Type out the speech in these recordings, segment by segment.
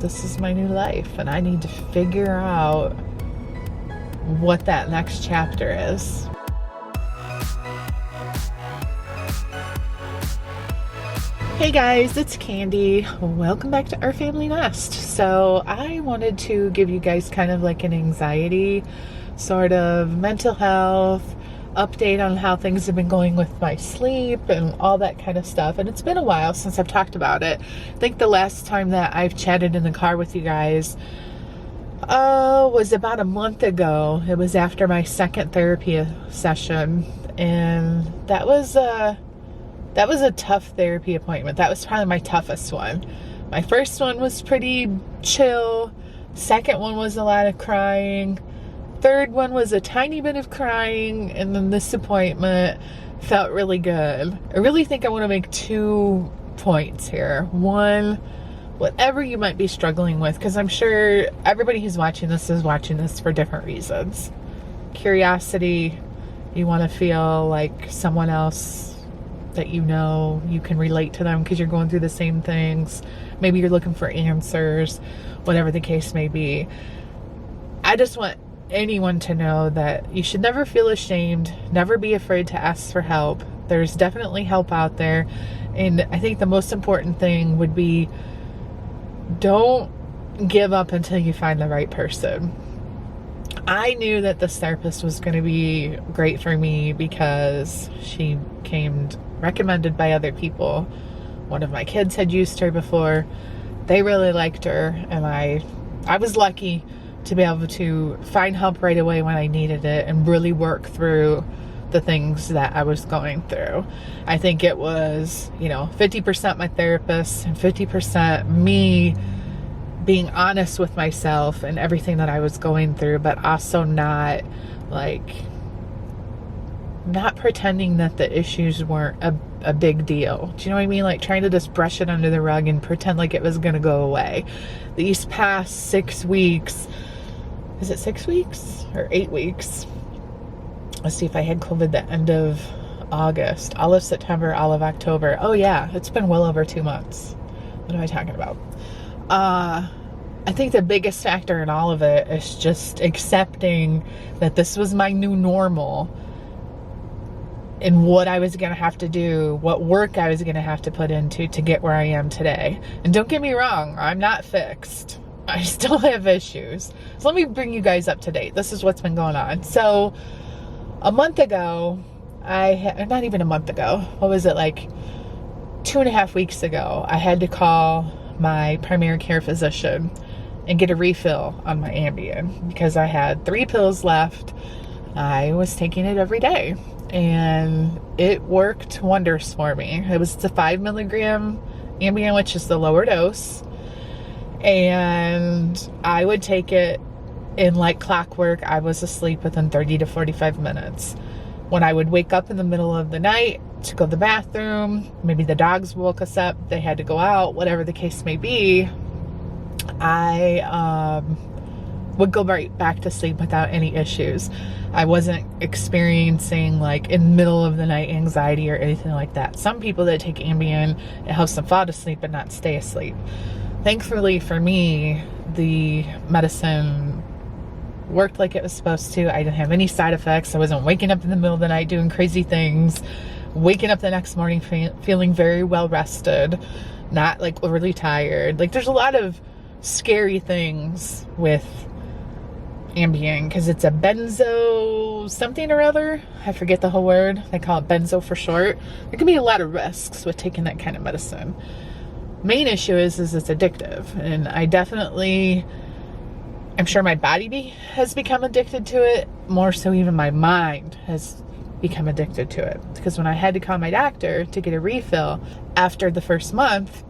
this is my new life, and I need to figure out what that next chapter is. Hey guys, it's Candy. Welcome back to Our Family Nest. So I wanted to give you guys kind of like an anxiety, sort of mental health update on how things have been going with my sleep and all that kind of stuff. And it's been a while since I've talked about it. I think the last time that I've chatted in the car with you guys was about a month ago. It was after my second therapy session, and that was a tough therapy appointment. That was probably my toughest one. My first one was pretty chill. Second one was a lot of crying. Third one was a tiny bit of crying. And then this appointment felt really good. I really think I want to make 2 points here. One, whatever you might be struggling with, because I'm sure everybody who's watching this is watching this for different reasons. Curiosity, you want to feel like someone else that you know, you can relate to them because you're going through the same things. Maybe you're looking for answers, whatever the case may be. I just want anyone to know that you should never feel ashamed, never be afraid to ask for help. There's definitely help out there. And I think the most important thing would be, don't give up until you find the right person. I knew that this therapist was going to be great for me because she came recommended by other people. One of my kids had used her before. They really liked her, and I was lucky to be able to find help right away when I needed it and really work through the things that I was going through. I think it was, 50% my therapist and 50% me being honest with myself and everything that I was going through, but also not pretending that the issues weren't a big deal. Do you know what I mean? Like trying to just brush it under the rug and pretend like it was going to go away. These past 6 weeks, is it 6 weeks or 8 weeks? Let's see, if I had COVID the end of August, all of September, all of October. Oh yeah, it's been well over 2 months. What am I talking about? I think the biggest factor in all of it is just accepting that this was my new normal and what I was going to have to do, what work I was going to have to put into to get where I am today. And don't get me wrong, I'm not fixed. I still have issues. So let me bring you guys up to date. This is what's been going on. So a month ago, not even a month ago, what was it, like 2.5 weeks ago, I had to call my primary care physician and get a refill on my Ambien because I had 3 pills left. I was taking it every day, and it worked wonders for me. It was the 5 milligram Ambien, which is the lower dose, and I would take it in like clockwork. I was asleep within 30 to 45 minutes. When I would wake up in the middle of the night to go to the bathroom, maybe the dogs woke us up, they had to go out, whatever the case may be, I would go right back to sleep without any issues. I wasn't experiencing like in the middle of the night anxiety or anything like that. Some people that take Ambien, it helps them fall asleep but not stay asleep. Thankfully for me, the medicine worked like it was supposed to. I didn't have any side effects. I wasn't waking up in the middle of the night doing crazy things, waking up the next morning feeling very well rested, not like overly tired. Like there's a lot of scary things with Ambien because it's a benzo something or other. I forget the whole word. They call it benzo for short. There can be a lot of risks with taking that kind of medicine. Main issue is it's addictive, and I'm sure my body has become addicted to it, more so even my mind has become addicted to it. Because when I had to call my doctor to get a refill after the first month,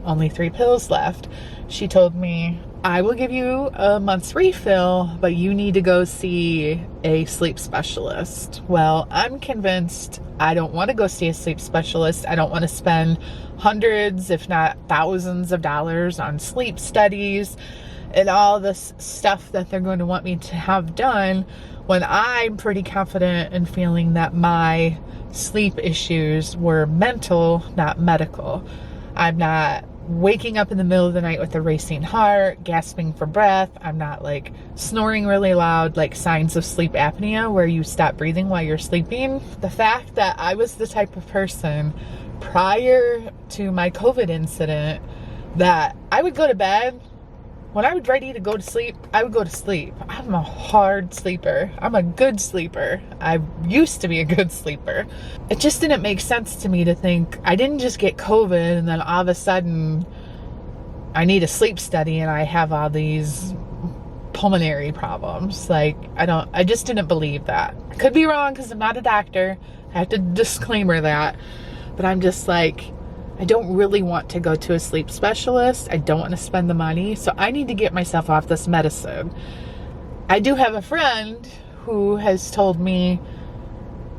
only 3 pills left, she told me, I will give you a month's refill, but you need to go see a sleep specialist. Well, I'm convinced I don't want to go see a sleep specialist. I don't want to spend hundreds, if not thousands of dollars on sleep studies and all this stuff that they're going to want me to have done when I'm pretty confident in feeling that my sleep issues were mental, not medical. I'm not waking up in the middle of the night with a racing heart, gasping for breath. I'm not like snoring really loud, like signs of sleep apnea where you stop breathing while you're sleeping. The fact that I was the type of person prior to my COVID incident that I would go to bed. When I was ready to go to sleep, I would go to sleep. I'm a hard sleeper. I'm a good sleeper. I used to be a good sleeper. It just didn't make sense to me to think I didn't just get COVID and then all of a sudden I need a sleep study and I have all these pulmonary problems. Like, I just didn't believe that. I could be wrong because I'm not a doctor. I have to disclaimer that. But I'm just like, I don't really want to go to a sleep specialist. I don't want to spend the money. So I need to get myself off this medicine. I do have a friend who has told me,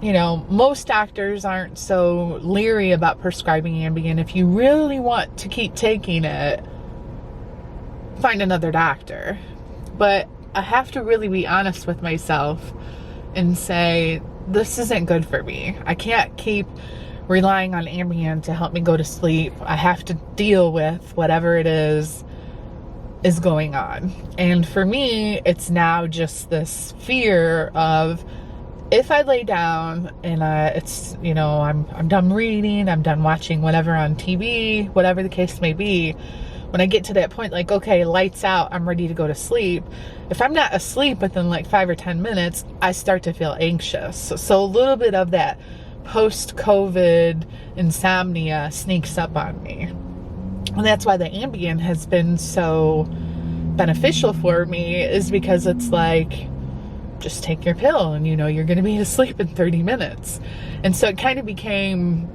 you know, most doctors aren't so leery about prescribing Ambien. If you really want to keep taking it, find another doctor. But I have to really be honest with myself and say, this isn't good for me. I can't keep relying on Ambien to help me go to sleep. I have to deal with whatever it is going on. And for me, it's now just this fear of, if I lay down and it's, you know, I'm done reading, I'm done watching whatever on TV, whatever the case may be, when I get to that point, like, okay, lights out, I'm ready to go to sleep. If I'm not asleep within like 5 or 10 minutes, I start to feel anxious. So a little bit of that post-COVID insomnia sneaks up on me. And that's why the Ambien has been so beneficial for me, is because it's like, just take your pill and you know you're going to be asleep in 30 minutes. And so it kind of became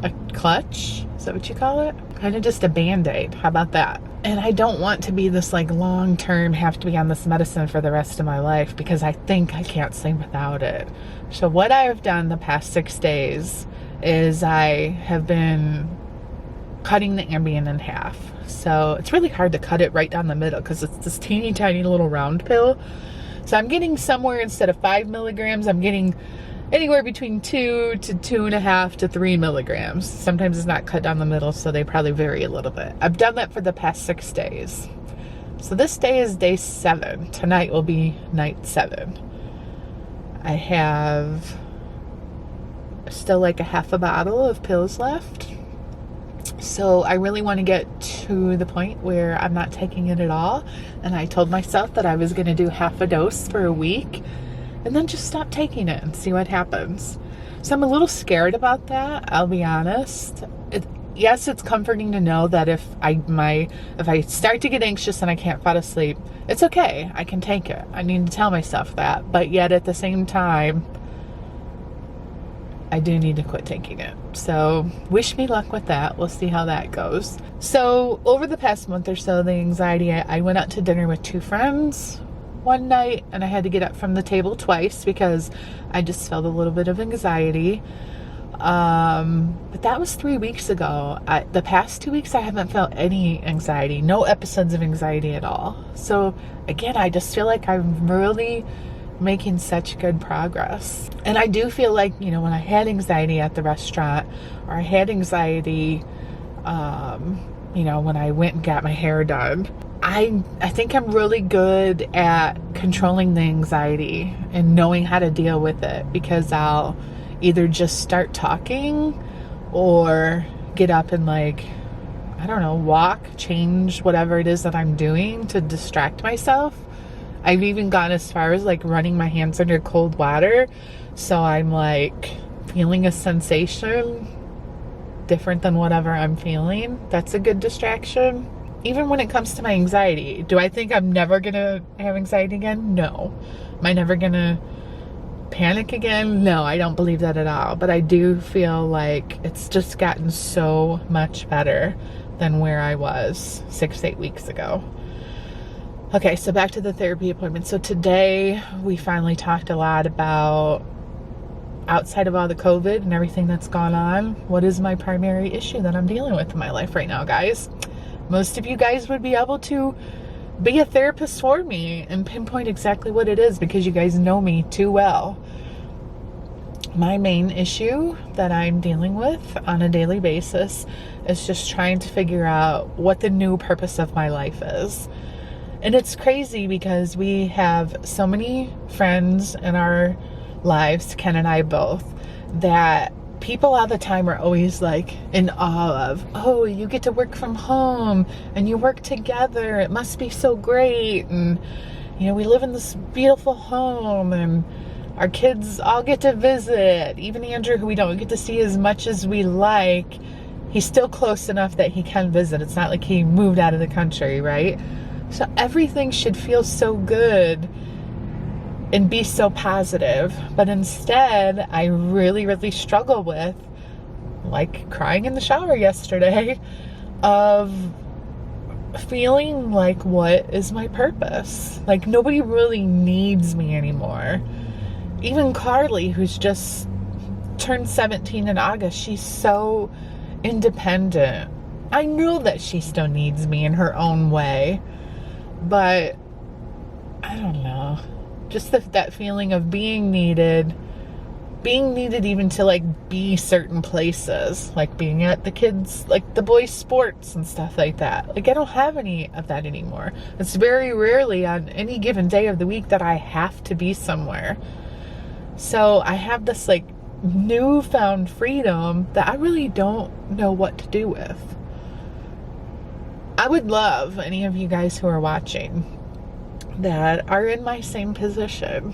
a clutch. Is that what you call it? Kind of just a band-aid. How about that? And I don't want to be this like long-term, have to be on this medicine for the rest of my life, because I think I can't sleep without it. So what I've done the past 6 days is I have been cutting the Ambien in half. So it's really hard to cut it right down the middle because it's this teeny tiny little round pill. So I'm getting somewhere, instead of 5 milligrams, I'm getting anywhere between 2 to 2.5 to 3 milligrams. Sometimes it's not cut down the middle, so they probably vary a little bit. I've done that for the past 6 days. So this day is day 7. Tonight will be night 7. I have still like a half a bottle of pills left. So I really want to get to the point where I'm not taking it at all. And I told myself that I was going to do half a dose for a week and then just stop taking it and see what happens. So I'm a little scared about that, I'll be honest. Yes, it's comforting to know that if I start to get anxious and I can't fall asleep, it's okay. I can take it. I need to tell myself that. But yet at the same time, I do need to quit taking it. So wish me luck with that. We'll see how that goes. So over the past month or so, the anxiety, I went out to dinner with 2 friends one night, and I had to get up from the table twice because I just felt a little bit of anxiety. But that was 3 weeks ago. The past 2 weeks, I haven't felt any anxiety, no episodes of anxiety at all. So again, I just feel like I'm really making such good progress. And I do feel like, you know, when I had anxiety at the restaurant, or I had anxiety, you know, when I went and got my hair done, I think I'm really good at controlling the anxiety and knowing how to deal with it, because I'll either just start talking or get up and, like, I don't know, walk, change whatever it is that I'm doing to distract myself. I've even gone as far as like running my hands under cold water, so I'm like feeling a sensation different than whatever I'm feeling. That's a good distraction. Even when it comes to my anxiety, do I think I'm never gonna have anxiety again? No. Am I never gonna panic again? No, I don't believe that at all. But I do feel like it's just gotten so much better than where I was 6-8 weeks ago. Okay, so back to the therapy appointment. So today we finally talked a lot about, outside of all the COVID and everything that's gone on, what is my primary issue that I'm dealing with in my life right now, guys? Most of you guys would be able to be a therapist for me and pinpoint exactly what it is, because you guys know me too well. my main issue that I'm dealing with on a daily basis is just trying to figure out what the new purpose of my life is. And it's crazy because we have so many friends in our lives, Ken and I both, that people all the time are always like in awe of, oh, you get to work from home and you work together. It must be so great. And, you know, we live in this beautiful home and our kids all get to visit. Even Andrew, who we don't get to see as much as we like, he's still close enough that he can visit. It's not like he moved out of the country, right? So everything should feel so good and be so positive. But instead, I really, really struggle with, like crying in the shower yesterday, of feeling like, what is my purpose? Like nobody really needs me anymore. Even Carly, who's just turned 17 in August, she's so independent. I know that she still needs me in her own way, but I don't know. Just that feeling of being needed even to like be certain places, like being at the kids, like the boys' sports and stuff like that. Like I don't have any of that anymore. It's very rarely on any given day of the week that I have to be somewhere. So I have this like newfound freedom that I really don't know what to do with. I would love any of you guys who are watching that are in my same position,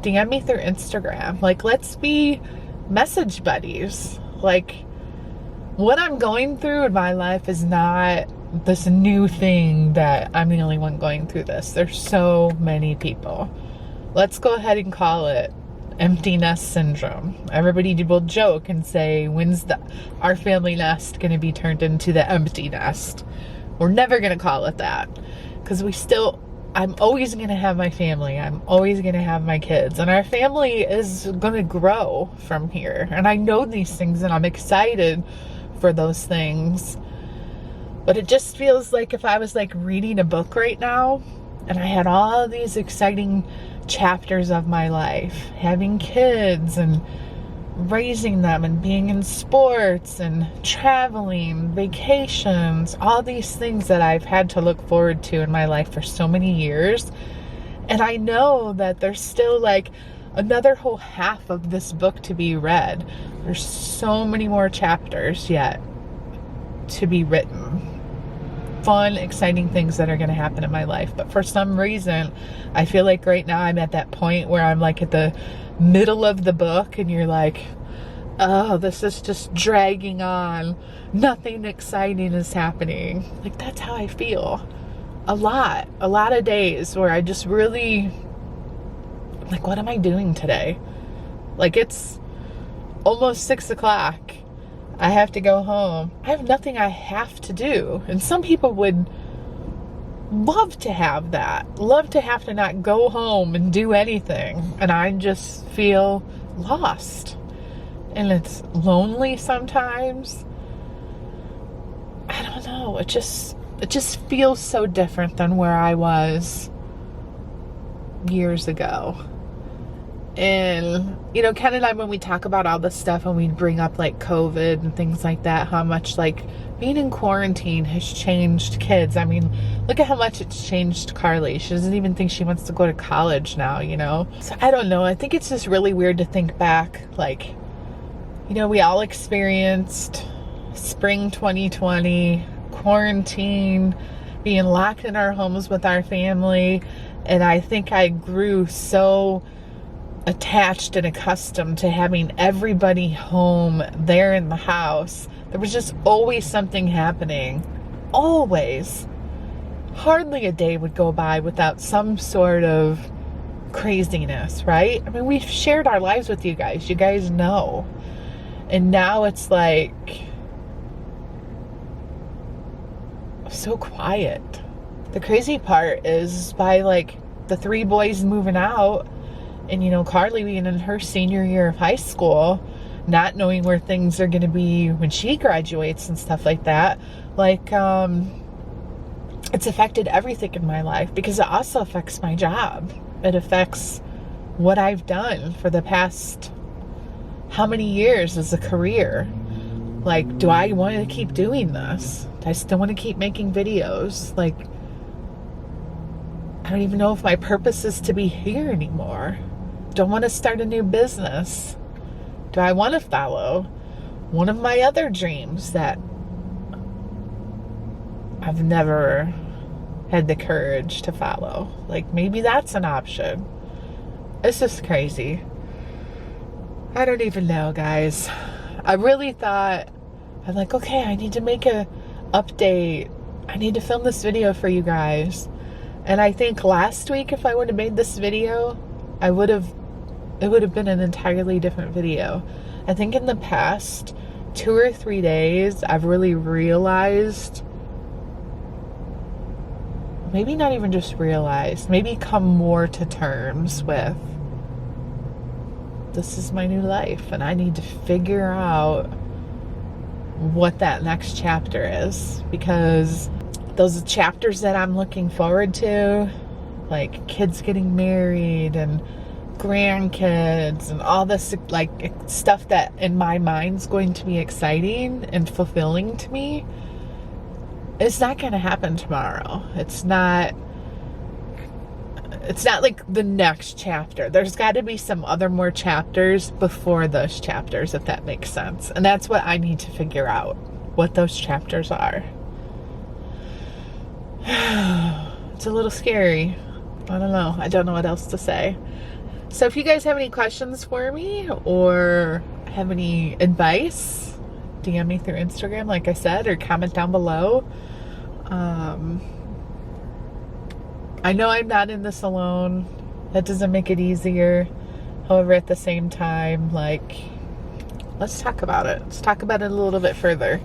DM me through Instagram. Like, let's be message buddies. Like, what I'm going through in my life is not this new thing that I'm the only one going through this. There's so many people. Let's go ahead and call it empty nest syndrome. Everybody will joke and say, when's our family nest going to be turned into the empty nest? We're never going to call it that, because I'm always going to have my family. I'm always going to have my kids, and our family is going to grow from here. And I know these things, and I'm excited for those things. But it just feels like if I was like reading a book right now, and I had all of these exciting chapters of my life, having kids and raising them and being in sports and traveling, vacations, all these things that I've had to look forward to in my life for so many years. And I know that there's still like another whole half of this book to be read. There's so many more chapters yet to be written. Fun, exciting things that are going to happen in my life. But for some reason, I feel like right now I'm at that point where I'm like at the middle of the book and you're like, oh, this is just dragging on. Nothing exciting is happening. Like, that's how I feel. A lot of days where I just really, like, what am I doing today? Like, it's almost 6 o'clock. I have to go home. I have nothing I have to do. And some people would love to have that. Love to have to not go home and do anything. And I just feel lost. And it's lonely sometimes. I don't know. It just feels so different than where I was years ago. And, you know, Ken and I, when we talk about all this stuff and we bring up like COVID and things like that, how much like being in quarantine has changed kids. I mean, look at how much it's changed Carly. She doesn't even think she wants to go to college now, you know? So I don't know. I think it's just really weird to think back. Like, you know, we all experienced spring 2020, quarantine, being locked in our homes with our family. And I think I grew so attached and accustomed to having everybody home there in the house. There was just always something happening. Always. Hardly a day would go by without some sort of craziness, right? I mean, we've shared our lives with you guys. You guys know. And now it's like so quiet. The crazy part is by like the 3 boys moving out, and, you know, Carly being in her senior year of high school, not knowing where things are going to be when she graduates and stuff like that, like, it's affected everything in my life, because it also affects my job. It affects what I've done for the past how many years is a career? Like, do I want to keep doing this? Do I still want to keep making videos? Like, I don't even know if my purpose is to be here anymore. Don't want to start a new business. Do I want to follow one of my other dreams that I've never had the courage to follow? Like, maybe that's an option. It's just crazy. I don't even know, guys. I really thought, I'm like, okay, I need to make a update. I need to film this video for you guys. And I think last week, if I would have made this video, it would have been an entirely different video. I think in the past 2 or 3 days, I've really realized, maybe not even just realized, maybe come more to terms with, this is my new life, and I need to figure out what that next chapter is, because those chapters that I'm looking forward to, like kids getting married and grandkids and all this like stuff that in my mind's going to be exciting and fulfilling to me, it's not going to happen tomorrow. It's not like the next chapter. There's got to be some other more chapters before those chapters, if that makes sense. And that's what I need to figure out, what those chapters are. It's a little scary. I don't know. I don't know what else to say. So if you guys have any questions for me or have any advice, DM me through Instagram, like I said, or comment down below. I know I'm not in this alone. That doesn't make it easier. However, at the same time, like, let's talk about it. Let's talk about it a little bit further.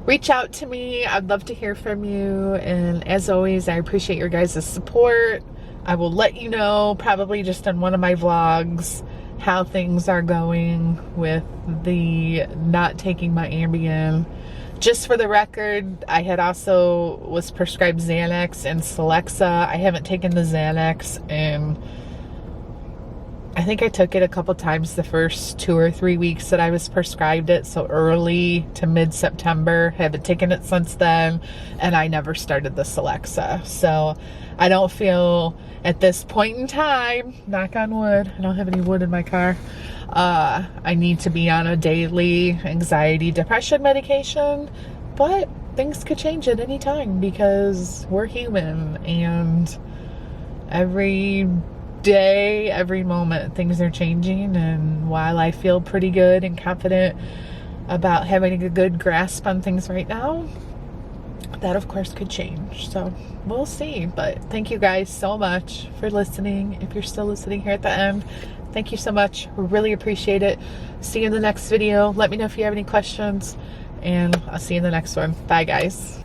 Reach out to me. I'd love to hear from you. And as always, I appreciate your guys' support. I will let you know, probably just in one of my vlogs, how things are going with the not taking my Ambien. Just for the record, I had also was prescribed Xanax and Celexa. I haven't taken the Xanax, and I think I took it a couple times the first 2 or 3 weeks that I was prescribed it, so early to mid-September. Haven't taken it since then, and I never started the Celexa. So I don't feel at this point in time, knock on wood, I don't have any wood in my car, I need to be on a daily anxiety depression medication, but things could change at any time because we're human, and every day, every moment, things are changing. And while I feel pretty good and confident about having a good grasp on things right now, that of course could change. So we'll see. But thank you guys so much for listening. If you're still listening here at the end, thank you so much. Really appreciate it. See you in the next video. Let me know if you have any questions, and I'll see you in the next one. Bye, guys.